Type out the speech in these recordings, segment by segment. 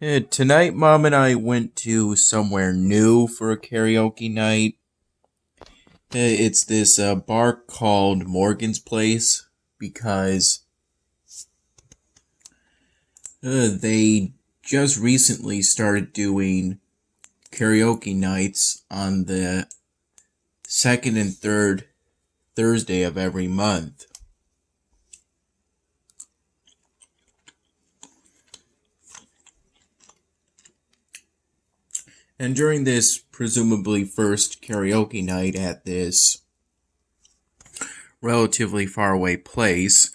Tonight, Mom and I went to somewhere new for a karaoke night. It's this bar called Morgan's Place because they just recently started doing karaoke nights on the second and third Thursday of every month. And during this presumably first karaoke night at this relatively far away place,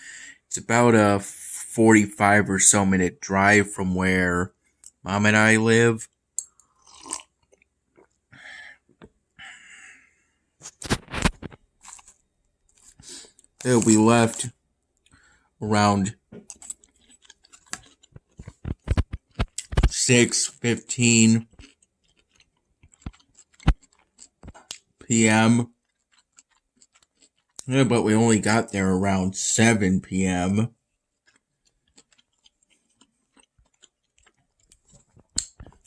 it's about a 45 or so minute drive from where Mom and I live. We left around 6:15 p.m. But we only got there around 7 p.m.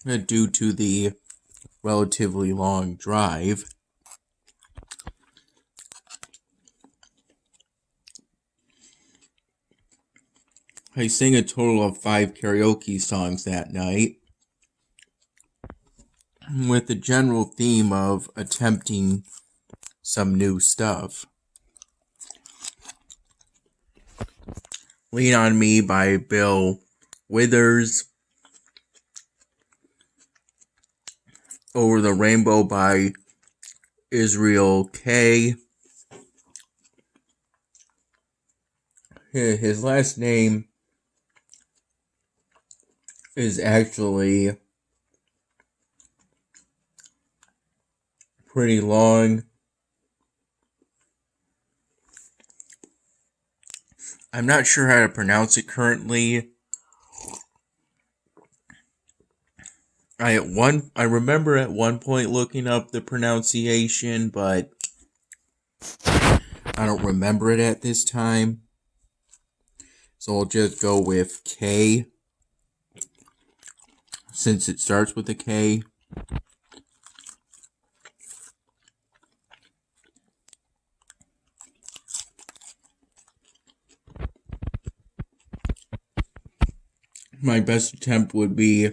Due to the relatively long drive. I sang a total of 5 karaoke songs that night, with the general theme of attempting some new stuff. Lean on Me by Bill Withers, Over the Rainbow by Israel K. His last name is actually pretty long. I'm not sure how to pronounce it currently. I remember at one point looking up the pronunciation, but I don't remember it at this time. So I'll just go with K, since it starts with a K. My best attempt would be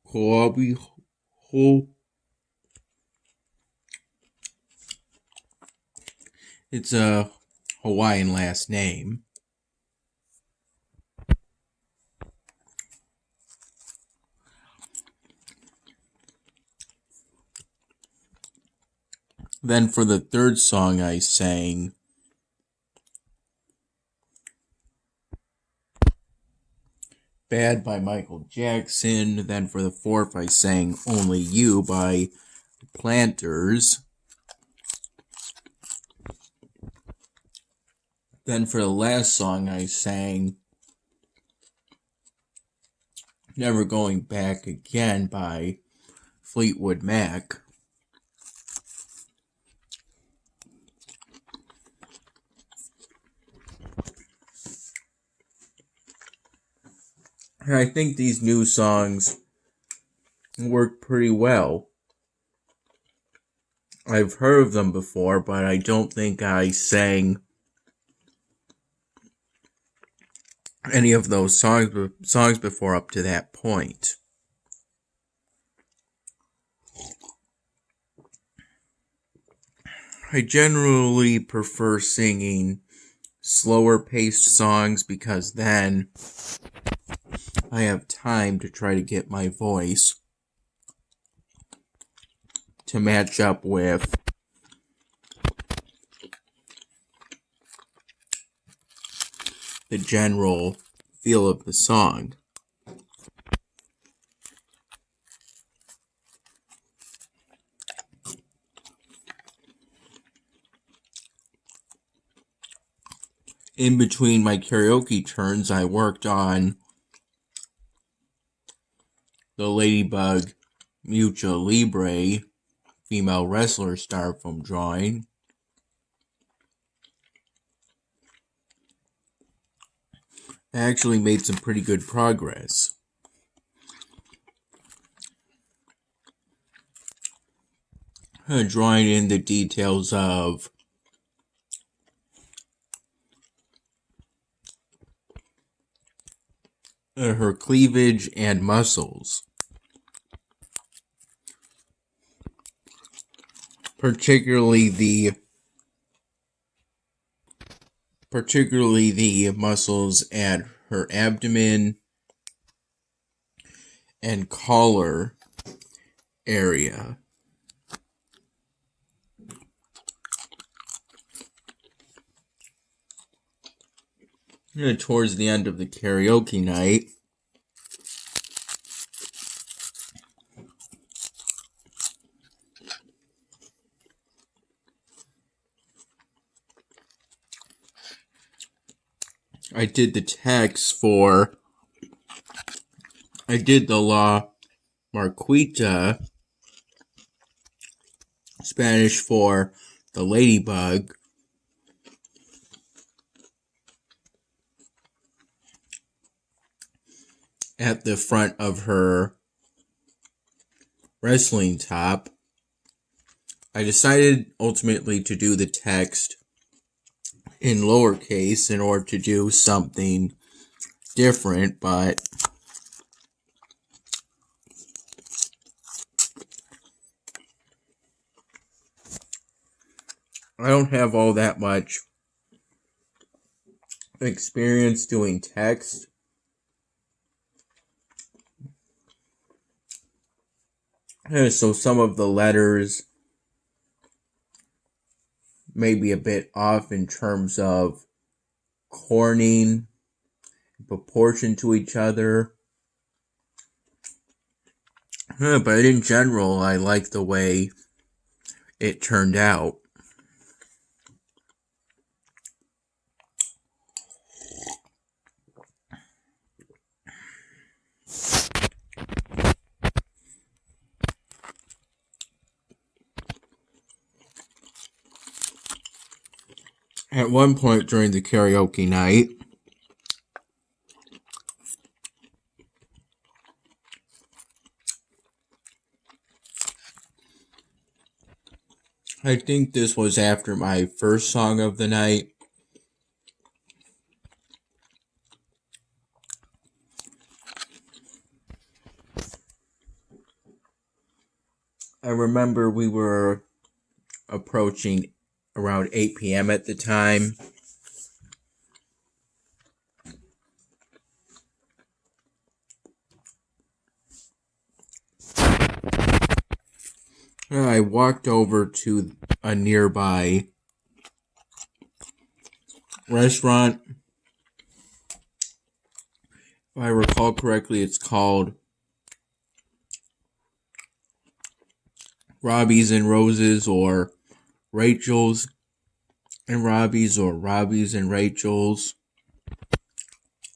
Koabi Ho. It's a Hawaiian last name. Then for the third song I sang Bad by Michael Jackson. Then for the fourth I sang Only You by Planters. Then for the last song I sang Never Going Back Again by Fleetwood Mac. And I think these new songs work pretty well. I've heard of them before, but I don't think I sang any of those songs before up to that point. I generally prefer singing slower paced songs because then I have time to try to get my voice to match up with the general feel of the song. In between my karaoke turns, I worked on the Ladybug Mucha Libre female wrestler star from drawing. I actually made some pretty good progress. Drawing in the details of her cleavage and muscles. Particularly the muscles at her abdomen and collar area. Towards the end of the karaoke night, I did the La Marquita, Spanish for the ladybug, at the front of her wrestling top. I decided ultimately to do the text in lowercase in order to do something different, but I don't have all that much experience doing text. So some of the letters may be a bit off in terms of corning, proportion to each other. But in general, I like the way it turned out. At one point during the karaoke night, I think this was after my first song of the night, I remember we were approaching around 8 p.m. at the time. I walked over to a nearby restaurant. If I recall correctly, it's called Robbie's and Roses, or Rachel's and Robbie's, or Robbie's and Rachel's.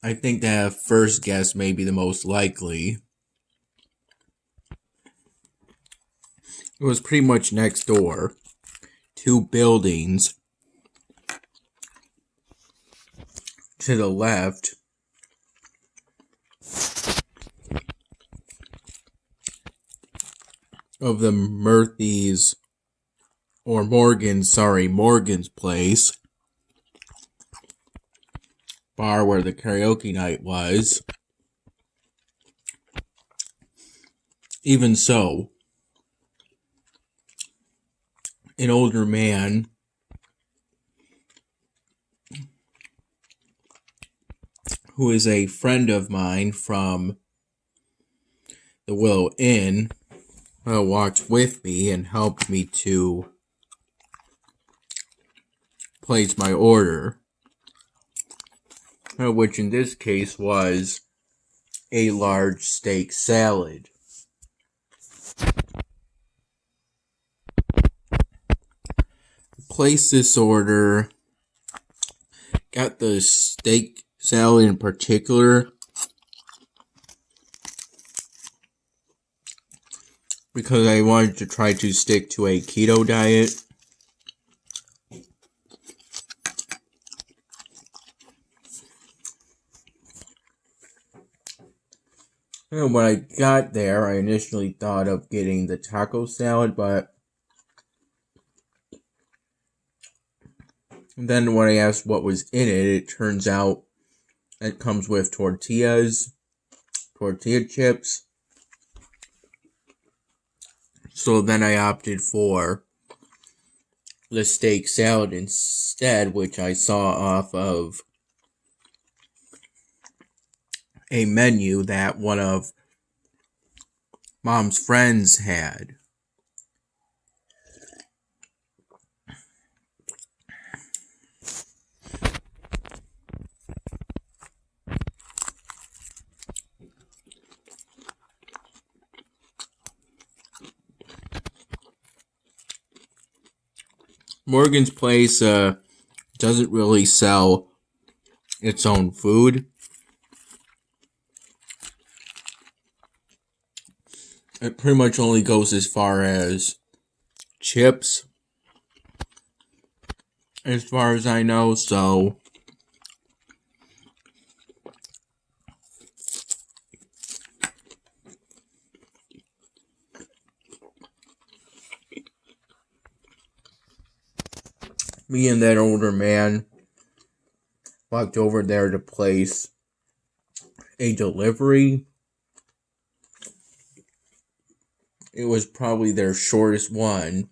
I think that first guess may be the most likely. It was pretty much next door. 2 buildings to the left. Of the Murphy's, or Morgan's place bar where the karaoke night was. Even so, an older man who is a friend of mine from the Willow Inn walked with me and helped me to place my order, which in this case was a large steak salad. Placed this order, got the steak salad in particular because I wanted to try to stick to a keto diet. And when I got there, I initially thought of getting the taco salad, but then when I asked what was in it, it turns out it comes with tortilla chips. So then I opted for the steak salad instead, which I saw off of a menu that one of Mom's friends had. Morgan's Place doesn't really sell its own food. It pretty much only goes as far as chips, as far as I know, so me and that older man walked over there to place a delivery. It was probably their shortest one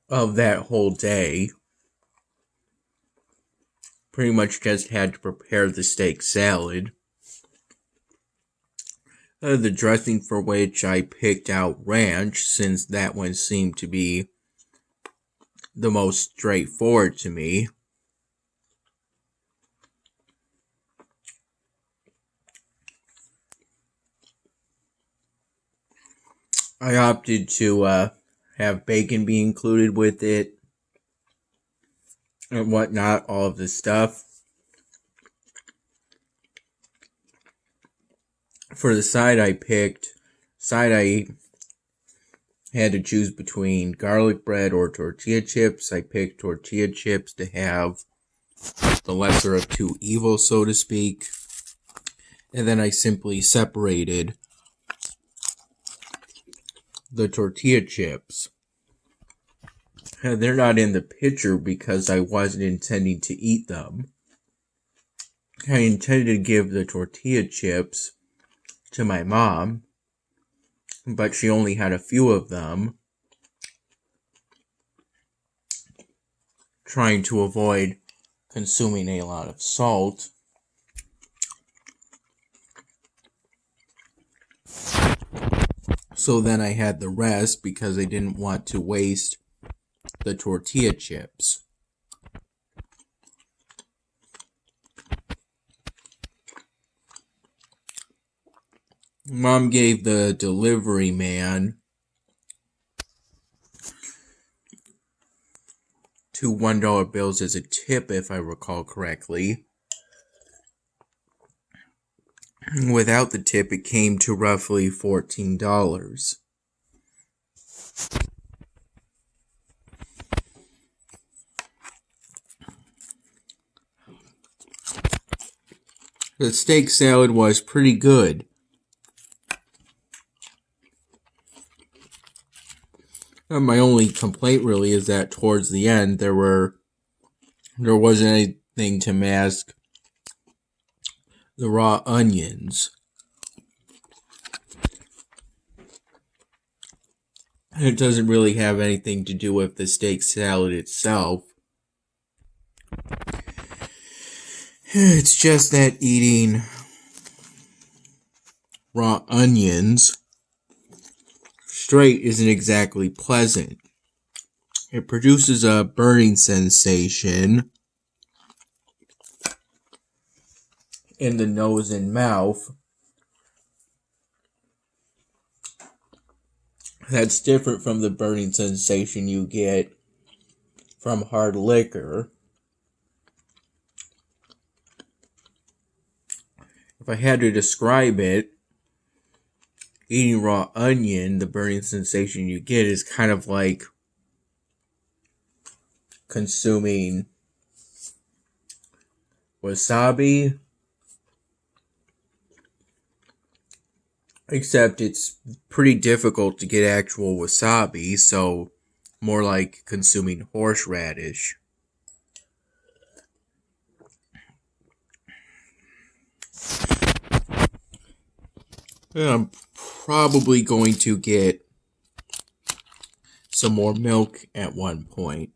of that whole day. Pretty much just had to prepare the steak salad. The dressing for which I picked out ranch, since that one seemed to be the most straightforward to me. I opted to have bacon be included with it and whatnot, all of this stuff. For the side I had to choose between garlic bread or tortilla chips. I picked tortilla chips to have the lesser of two evils, so to speak. And then I simply separated the tortilla chips. They're not in the picture because I wasn't intending to eat them. I intended to give the tortilla chips to my mom, but she only had a few of them, trying to avoid consuming a lot of salt. So then I had the rest because I didn't want to waste the tortilla chips. Mom gave the delivery man two $1 bills as a tip, if I recall correctly. Without the tip, it came to roughly $14. The steak salad was pretty good. My only complaint really is that towards the end there wasn't anything to mask the raw onions. It doesn't really have anything to do with the steak salad itself. It's just that eating raw onions straight isn't exactly pleasant. It produces a burning sensation in the nose and mouth that's different from the burning sensation you get from hard liquor. If I had to describe it, eating raw onion, the burning sensation you get is kind of like consuming wasabi Except it's pretty difficult to get actual wasabi, so more like consuming horseradish. And I'm probably going to get some more milk at one point.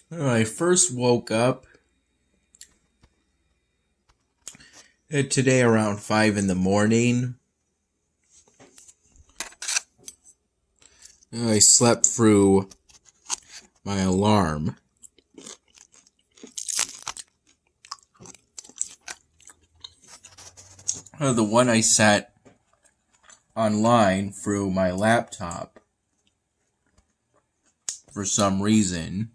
When I first woke up today around 5 in the morning, I slept through my alarm. The one I set online through my laptop for some reason.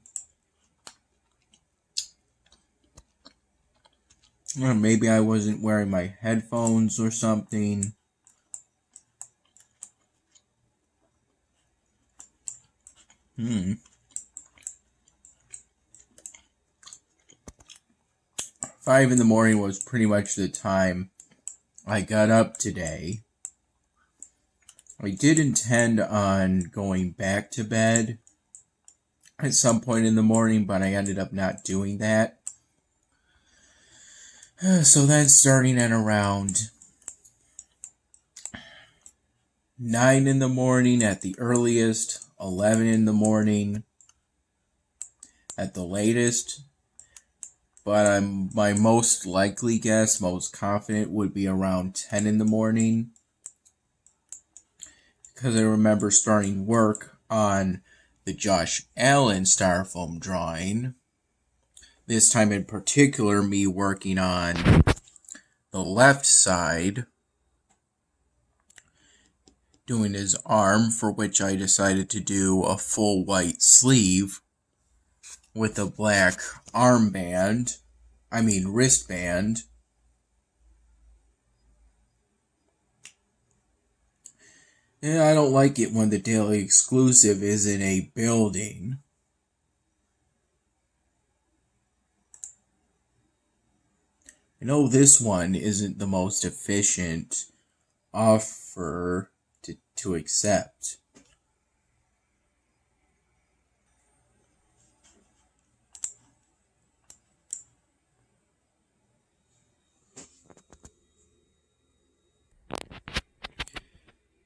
Or maybe I wasn't wearing my headphones or something. Five in the morning was pretty much the time I got up today. I did intend on going back to bed at some point in the morning, but I ended up not doing that. So then starting at around 9 in the morning at the earliest, 11 in the morning at the latest, but my most likely guess, most confident, would be around 10 in the morning, because I remember starting work on the Josh Allen Styrofoam drawing. This time in particular, me working on the left side, doing his arm, for which I decided to do a full white sleeve with a black wristband. Yeah, I don't like it when the daily exclusive is in a building. I know this one isn't the most efficient offer to accept.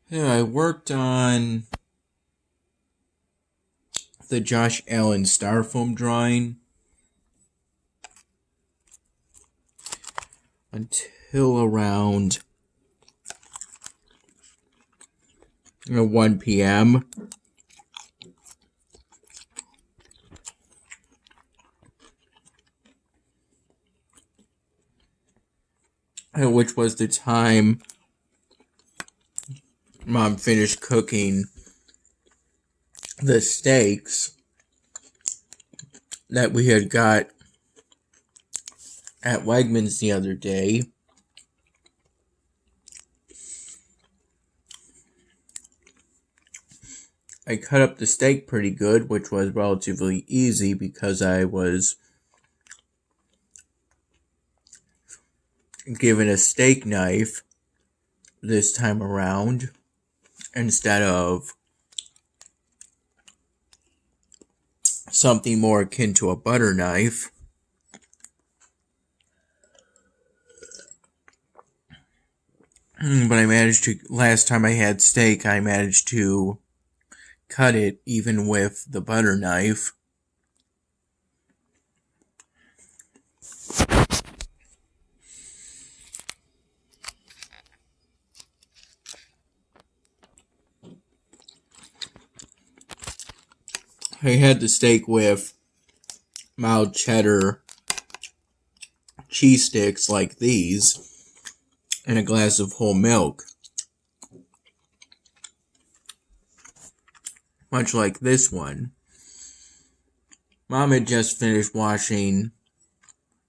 Yeah, I worked on the Josh Allen Styrofoam drawing until around 1 p.m. Which was the time Mom finished cooking the steaks that we had got at Wegmans the other day. I cut up the steak pretty good, which was relatively easy because I was given a steak knife this time around instead of something more akin to a butter knife. But last time I had steak, I managed to cut it even with the butter knife. I had the steak with mild cheddar cheese sticks like these and a glass of whole milk. much like this one. Mom had just finished washing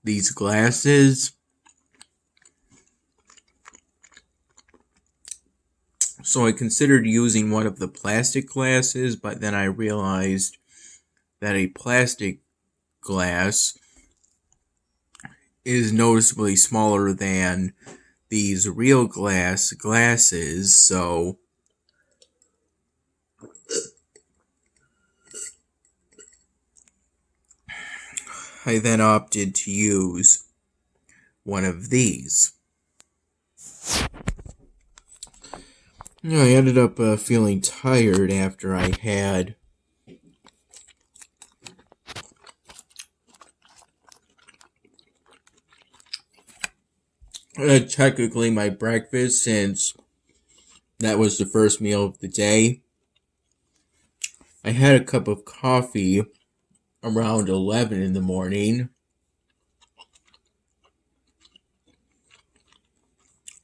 these glasses, so I considered using one of the plastic glasses, but then I realized that a plastic glass is noticeably smaller than these real glasses, so I then opted to use one of these. I ended up feeling tired after I had technically my breakfast, since that was the first meal of the day. I had a cup of coffee around 11 in the morning,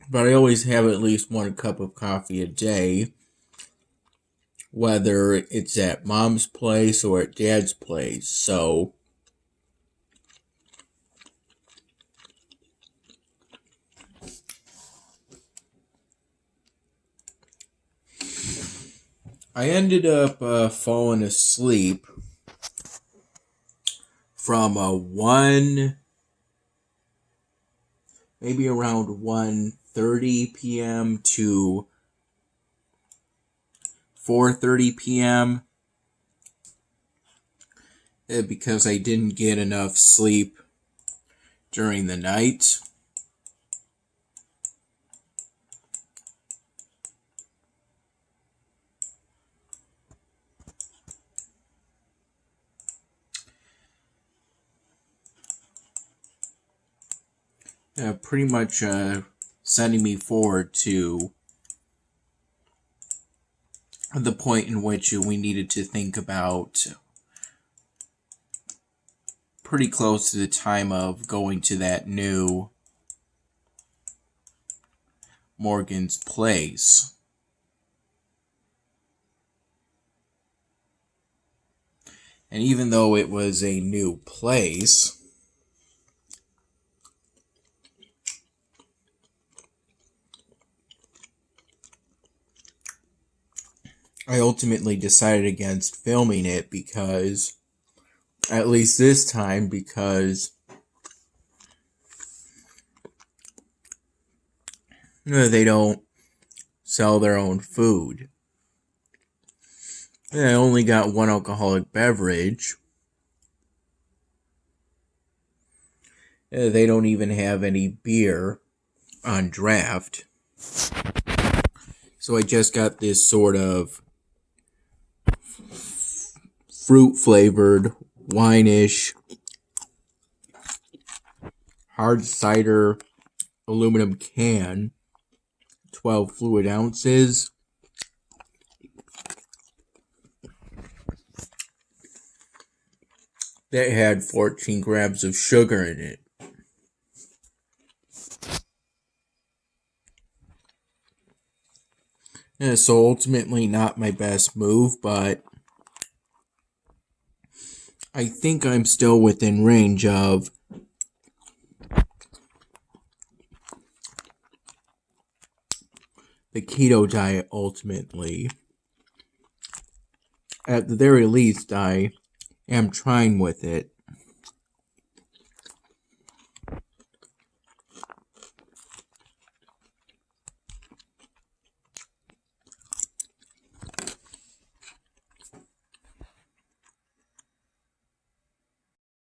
but I always have at least one cup of coffee a day, whether it's at Mom's place or at Dad's place. So I ended up falling asleep from maybe around 1:30 p.m. to 4:30 p.m. because I didn't get enough sleep during the night. Pretty much sending me forward to the point in which we needed to think about pretty close to the time of going to that new Morgan's Place. And even though it was a new place, I ultimately decided against filming it because, at least this time, because they don't sell their own food. And I only got one alcoholic beverage. They don't even have any beer on draft. So I just got this sort of fruit-flavored, wine-ish, hard cider aluminum can, 12 fluid ounces. That had 14 grams of sugar in it. So ultimately not my best move, but I think I'm still within range of the keto diet ultimately. At the very least, I am trying with it.